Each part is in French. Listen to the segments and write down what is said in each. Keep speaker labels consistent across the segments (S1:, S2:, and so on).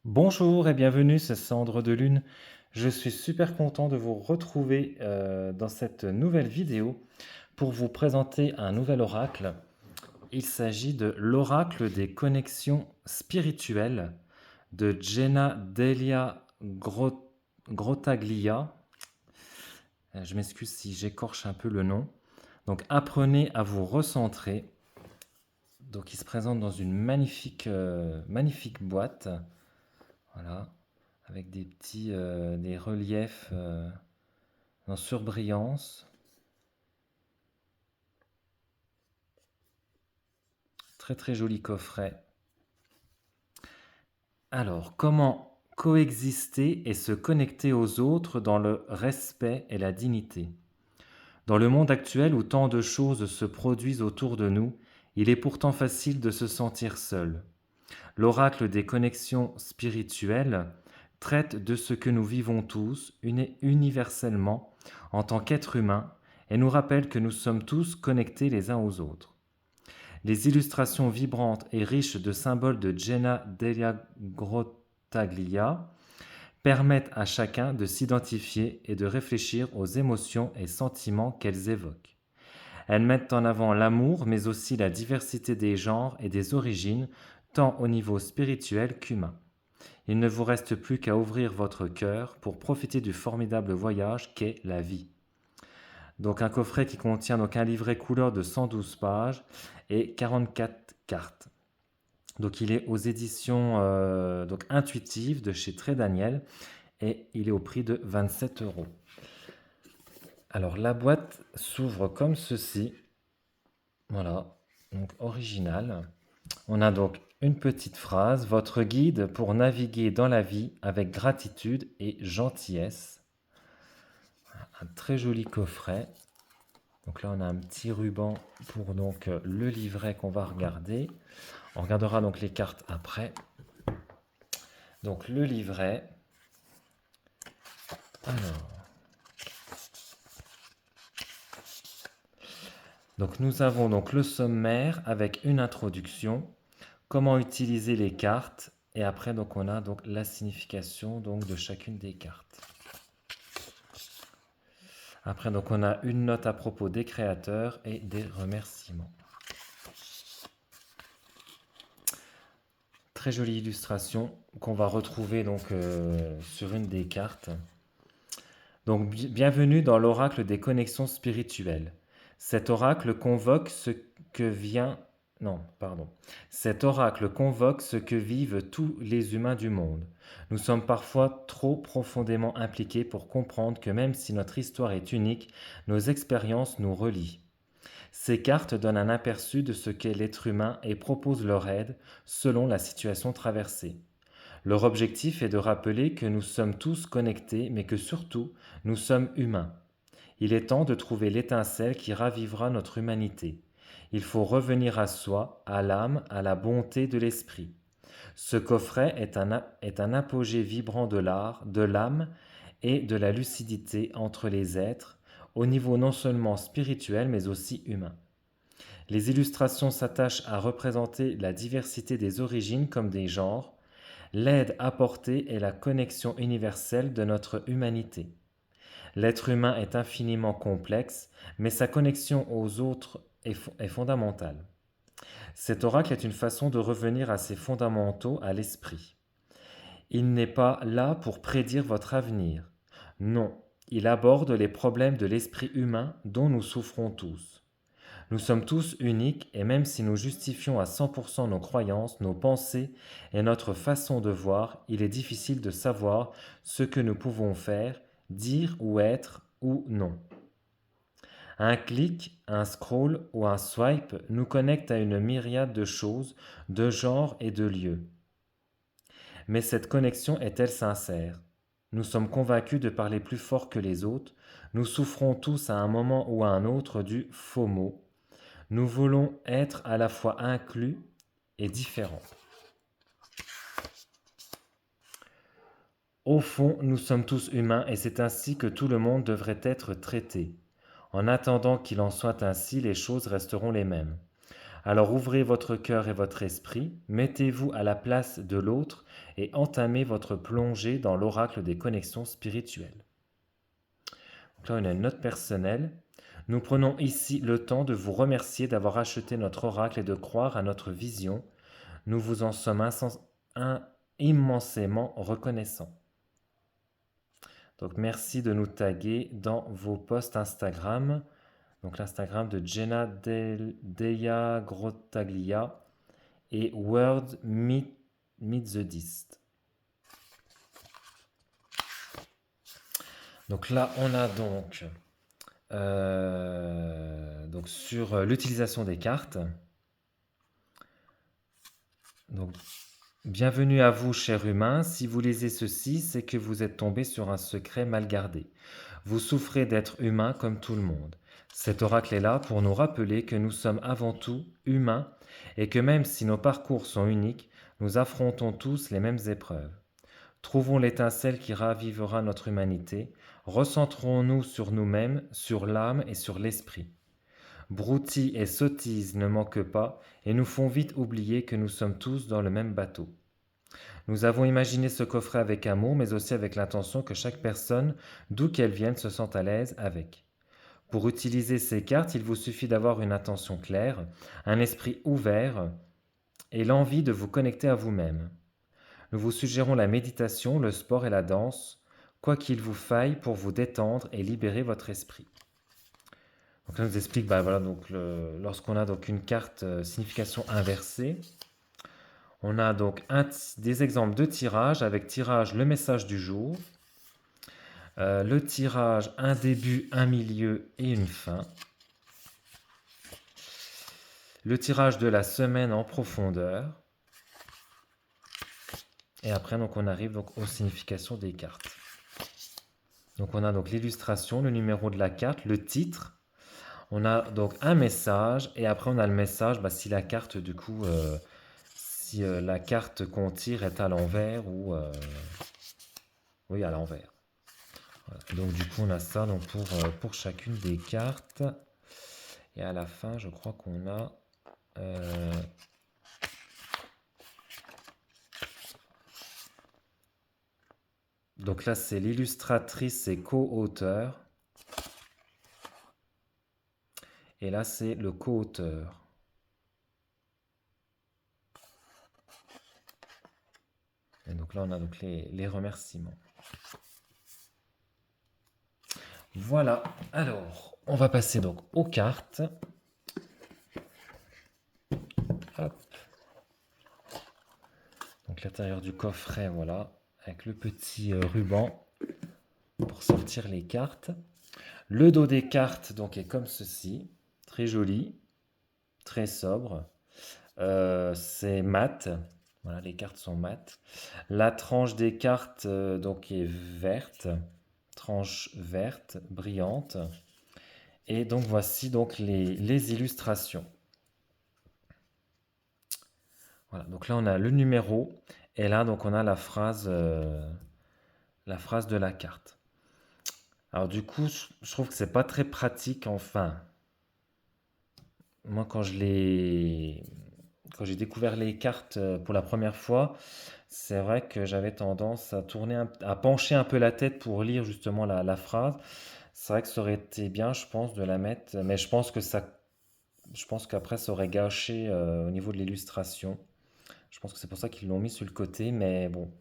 S1: Bonjour et bienvenue, c'est Sandre de Lune. Je suis super content de vous retrouver dans cette nouvelle vidéo pour vous présenter un nouvel oracle. Il s'agit de l'oracle des connexions spirituelles de Jenna Delia Grottaglia. Je m'excuse si j'écorche un peu le nom. Donc apprenez à vous recentrer. Donc il se présente dans une magnifique boîte. Voilà, avec des reliefs en surbrillance. Très très joli coffret. Alors, comment coexister et se connecter aux autres dans le respect et la dignité? Dans le monde actuel où tant de choses se produisent autour de nous, il est pourtant facile de se sentir seul. L'oracle des connexions spirituelles traite de ce que nous vivons tous, universellement, en tant qu'êtres humains, et nous rappelle que nous sommes tous connectés les uns aux autres. Les illustrations vibrantes et riches de symboles de Jenna Delia Grottaglia permettent à chacun de s'identifier et de réfléchir aux émotions et sentiments qu'elles évoquent. Elles mettent en avant l'amour, mais aussi la diversité des genres et des origines, tant au niveau spirituel qu'humain. Il ne vous reste plus qu'à ouvrir votre cœur pour profiter du formidable voyage qu'est la vie. Donc un coffret qui contient donc un livret couleur de 112 pages et 44 cartes. Donc il est aux éditions donc intuitives de chez Très Daniel et il est au prix de 27 euros. Alors la boîte s'ouvre comme ceci. Voilà, donc original. On a donc une petite phrase, votre guide pour naviguer dans la vie avec gratitude et gentillesse. Un très joli coffret. Donc là, on a un petit ruban pour donc le livret qu'on va regarder. On regardera donc les cartes après. Donc le livret. Alors, donc nous avons donc le sommaire avec une introduction, comment utiliser les cartes et après donc on a donc la signification donc de chacune des cartes. Après donc on a une note à propos des créateurs et des remerciements. Très jolie illustration qu'on va retrouver donc sur une des cartes. Donc bienvenue dans l'oracle des connexions spirituelles. Cet oracle convoque ce que vient non, pardon. Cet oracle convoque ce que vivent tous les humains du monde. Nous sommes parfois trop profondément impliqués pour comprendre que même si notre histoire est unique, nos expériences nous relient. Ces cartes donnent un aperçu de ce qu'est l'être humain et proposent leur aide selon la situation traversée. Leur objectif est de rappeler que nous sommes tous connectés, mais que surtout, nous sommes humains. Il est temps de trouver l'étincelle qui ravivera notre humanité. Il faut revenir à soi, à l'âme, à la bonté de l'esprit. Ce coffret est un apogée vibrant de l'art, de l'âme et de la lucidité entre les êtres, au niveau non seulement spirituel mais aussi humain. Les illustrations s'attachent à représenter la diversité des origines comme des genres. L'aide apportée est la connexion universelle de notre humanité. L'être humain est infiniment complexe, mais sa connexion aux autres est fondamentale. Cet oracle est une façon de revenir à ses fondamentaux à l'esprit. Il n'est pas là pour prédire votre avenir. Non, il aborde les problèmes de l'esprit humain dont nous souffrons tous. Nous sommes tous uniques et même si nous justifions à 100% nos croyances, nos pensées et notre façon de voir, il est difficile de savoir ce que nous pouvons faire, dire ou être ou non. Un clic, un scroll ou un swipe nous connecte à une myriade de choses, de genres et de lieux. Mais cette connexion est-elle sincère? Nous sommes convaincus de parler plus fort que les autres. Nous souffrons tous à un moment ou à un autre du FOMO. Nous voulons être à la fois inclus et différents. Au fond, nous sommes tous humains et c'est ainsi que tout le monde devrait être traité. En attendant qu'il en soit ainsi, les choses resteront les mêmes. Alors ouvrez votre cœur et votre esprit, mettez-vous à la place de l'autre et entamez votre plongée dans l'oracle des connexions spirituelles. Donc là, on a une note personnelle. Nous prenons ici le temps de vous remercier d'avoir acheté notre oracle et de croire à notre vision. Nous vous en sommes immensément reconnaissants. Donc merci de nous taguer dans vos posts Instagram. Donc l'Instagram de Jenna Deia Grottaglia et Word Meet the Dist. Donc là, on a donc sur l'utilisation des cartes. Donc, bienvenue à vous, cher humain. Si vous lisez ceci, c'est que vous êtes tombé sur un secret mal gardé. Vous souffrez d'être humain comme tout le monde. Cet oracle est là pour nous rappeler que nous sommes avant tout humains et que même si nos parcours sont uniques, nous affrontons tous les mêmes épreuves. Trouvons l'étincelle qui ravivera notre humanité. Recentrons-nous sur nous-mêmes, sur l'âme et sur l'esprit. Broutilles et sottises ne manquent pas et nous font vite oublier que nous sommes tous dans le même bateau. Nous avons imaginé ce coffret avec amour, mais aussi avec l'intention que chaque personne, d'où qu'elle vienne, se sente à l'aise avec. Pour utiliser ces cartes, il vous suffit d'avoir une intention claire, un esprit ouvert et l'envie de vous connecter à vous-même. Nous vous suggérons la méditation, le sport et la danse, quoi qu'il vous faille pour vous détendre et libérer votre esprit. Donc là, on nous explique, voilà, donc lorsqu'on a donc une carte signification inversée, on a donc des exemples de tirage avec tirage le message du jour, le tirage un début, un milieu et une fin, le tirage de la semaine en profondeur, et après donc on arrive donc aux significations des cartes. Donc on a donc l'illustration, le numéro de la carte, le titre. On a donc un message et après on a le message si la carte du coup si la carte qu'on tire est à l'envers ou oui à l'envers. Voilà. Donc du coup on a ça donc pour chacune des cartes et à la fin je crois qu'on a donc là c'est l'illustratrice et co-auteur. Et là, c'est le co-auteur. Et donc là, on a donc les remerciements. Voilà. Alors, on va passer donc aux cartes. Hop. Donc l'intérieur du coffret, voilà, avec le petit ruban pour sortir les cartes. Le dos des cartes donc est comme ceci, très joli, très sobre. C'est mat. Voilà, les cartes sont mates. La tranche des cartes donc est verte, tranche verte, brillante. Et donc voici donc les illustrations. Voilà, donc là on a le numéro et là donc on a la phrase de la carte. Alors du coup, je trouve que c'est pas très pratique. Enfin, moi quand j'ai découvert les cartes pour la première fois, c'est vrai que j'avais tendance à pencher un peu la tête pour lire justement la phrase. C'est vrai que ça aurait été bien, je pense, de la mettre, mais je pense qu'après ça aurait gâché au niveau de l'illustration. Je pense que c'est pour ça qu'ils l'ont mis sur le côté, mais bon.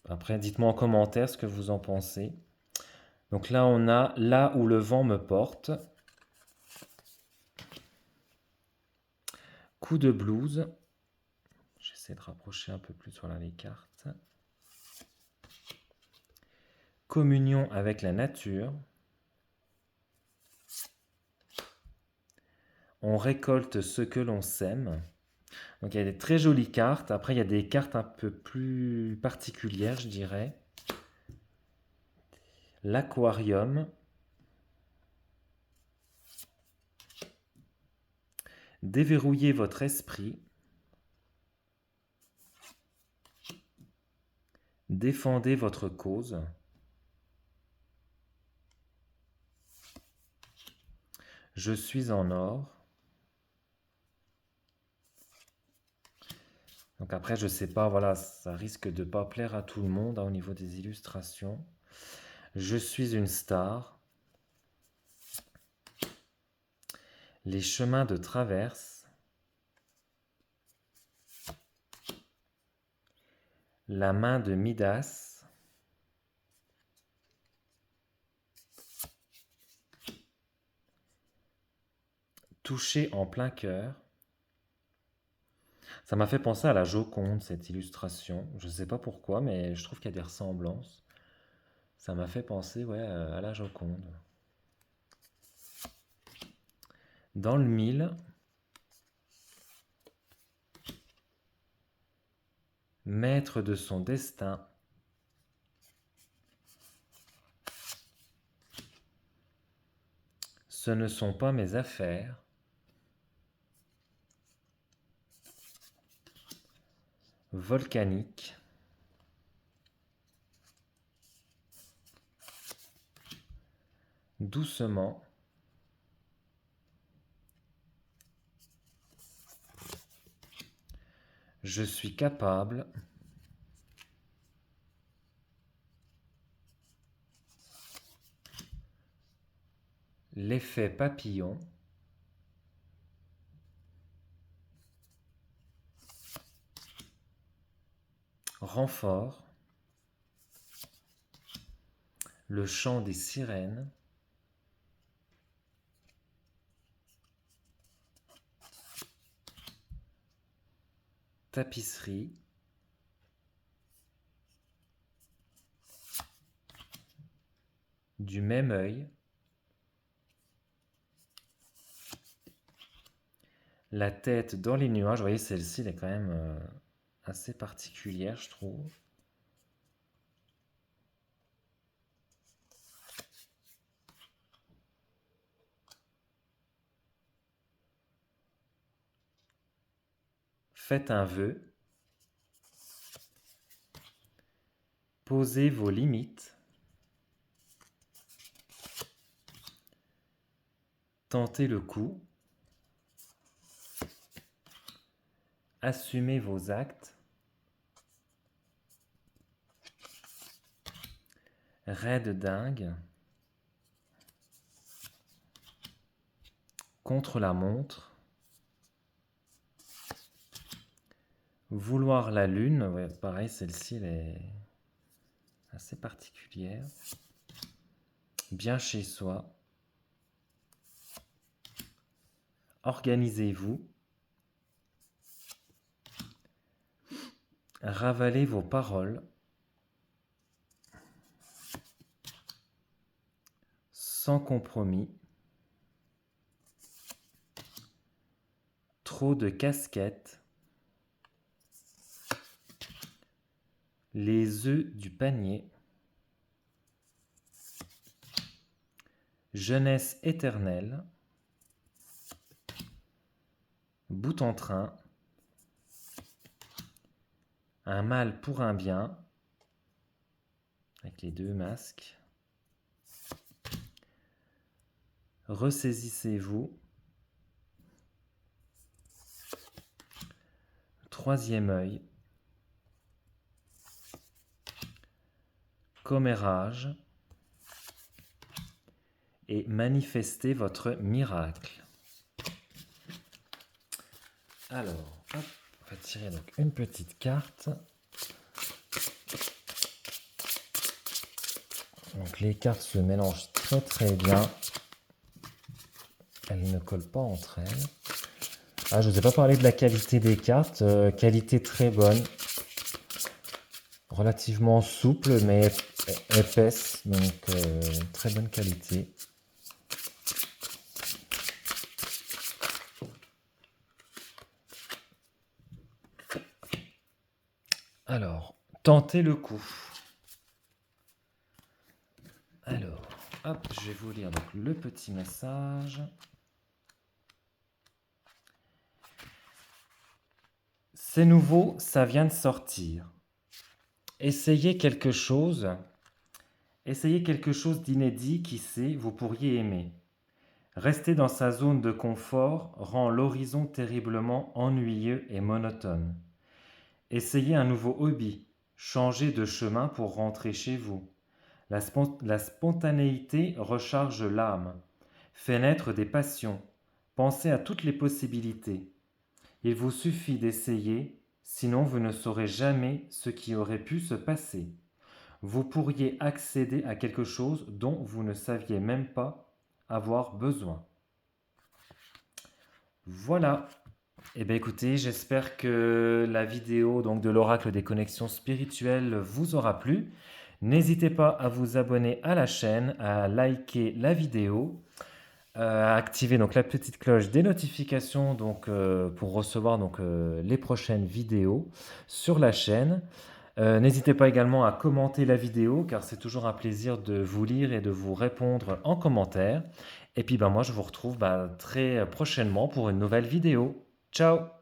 S1: Après, dites-moi en commentaire ce que vous en pensez. Donc là, on a là où le vent me porte. Coup de blues. J'essaie de rapprocher un peu plus voilà, les cartes. Communion avec la nature. On récolte ce que l'on sème. Donc il y a des très jolies cartes. Après, il y a des cartes un peu plus particulières, je dirais. L'aquarium. Déverrouillez votre esprit. Défendez votre cause. Je suis en or. Donc après, je sais pas, voilà, ça risque de pas plaire à tout le monde hein, au niveau des illustrations. Je suis une star. Les chemins de traverse. La main de Midas. Touché en plein cœur. Ça m'a fait penser à la Joconde, cette illustration. Je ne sais pas pourquoi, mais je trouve qu'il y a des ressemblances. Ça m'a fait penser, ouais, à la Joconde. Dans le mille, maître de son destin, ce ne sont pas mes affaires. Volcanique. Doucement. Je suis capable. L'effet papillon. Renfort. Le chant des sirènes. Tapisserie. Du même œil. La tête dans les nuages. Vous voyez, celle-ci, elle est quand même assez particulière, je trouve. Faites un vœu. Posez vos limites. Tentez le coup. Assumez vos actes. Raide dingue. Contre la montre. Vouloir la lune. Ouais, pareil, celle-ci, elle est assez particulière. Bien chez soi. Organisez-vous. Ravalez vos paroles. Sans compromis. Trop de casquettes. Les œufs du panier. Jeunesse éternelle. Bout en train. Un mal pour un bien. Avec les deux masques. Ressaisissez-vous. Troisième œil. Commérage. Et manifestez votre miracle. Alors, hop, on va tirer donc une petite carte. Donc les cartes se mélangent très très bien. Elles ne collent pas entre elles. Ah, je ne vous ai pas parlé de la qualité des cartes. Qualité très bonne. Relativement souple mais épaisse. Donc très bonne qualité. Alors, tentez le coup. Alors, hop, je vais vous lire donc le petit message. C'est nouveau, ça vient de sortir. Essayez quelque chose d'inédit, qui sait, vous pourriez aimer. Rester dans sa zone de confort rend l'horizon terriblement ennuyeux et monotone. Essayez un nouveau hobby. Changez de chemin pour rentrer chez vous. La spontanéité recharge l'âme, fait naître des passions. Pensez à toutes les possibilités. Il vous suffit d'essayer, sinon vous ne saurez jamais ce qui aurait pu se passer. Vous pourriez accéder à quelque chose dont vous ne saviez même pas avoir besoin. Voilà. Eh bien écoutez, j'espère que la vidéo donc, de l'oracle des connexions spirituelles vous aura plu. N'hésitez pas à vous abonner à la chaîne, à liker la vidéo, à activer donc, la petite cloche des notifications donc, pour recevoir donc, les prochaines vidéos sur la chaîne. N'hésitez pas également à commenter la vidéo car c'est toujours un plaisir de vous lire et de vous répondre en commentaire. Et puis ben, moi je vous retrouve ben, très prochainement pour une nouvelle vidéo. Ciao!